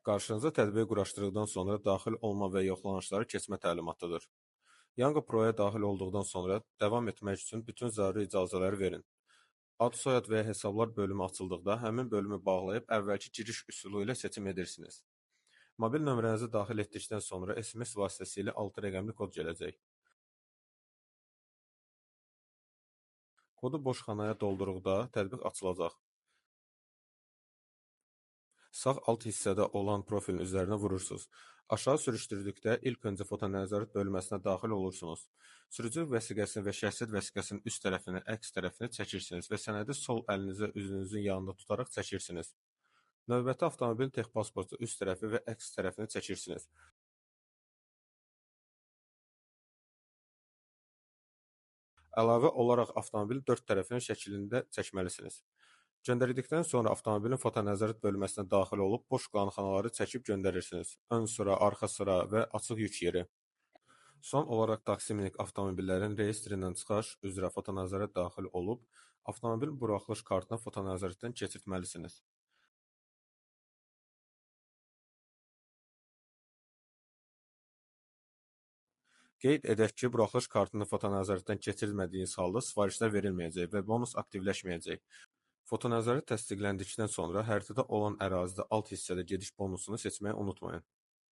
Qarşınıza tətbiq quraşdırdıqdan sonra daxil olma və yoxlanışları keçmə təlimatıdır. Yango Pro-ya daxil olduqdan sonra davam etmək üçün bütün zəruri icazələri verin. Ad, soyad və ya hesablar bölümü açıldıqda həmin bölümü bağlayıb əvvəlki giriş üsulu ilə seçim edirsiniz. Mobil nömrənizi daxil etdikdən sonra SMS vasitəsilə 6 rəqəmli kod gələcək. Kodu boş xanaya doldurduqda tətbiq açılacaq. Sağ alt hissədə olan profilin üzərinə vurursunuz. Aşağı sürüşdürdükdə ilk öncə fotonəzarət bölməsinə daxil olursunuz. Sürücü vəsiqəsini və şəxsiyyət vəsiqəsinin üst tərəfini, əks tərəfini çəkirsiniz və sənədi sol əlinizə üzünüzün yanında tutaraq çəkirsiniz. Növbəti avtomobilin texpasportu üst tərəfi və əks tərəfini çəkirsiniz. Əlavə olaraq avtomobilin dörd tərəfini şəklində çəkməlisiniz. Göndərdikdən sonra avtomobilin fotonəzarət bölməsinə daxil olub boş qanxanaları çəkib göndərirsiniz. Ön sıra, arxa sıra və açıq yük yeri. Son olaraq taksiminik avtomobillərin reyestrindən çıxış üzrə fotonəzarət daxil olub, avtomobilin buraxılış kartına fotonəzarətdən keçirtməlisiniz. Qeyd edək ki, buraxılış kartını fotonəzarətdən keçirmədiyiniz halda sifarişlər verilməyəcək və bonus aktivləşməyəcək. Fotonəzarət təsdiqləndikdən sonra xəritədə olan ərazidə alt hissədə gediş bonusunu seçməyi unutmayın.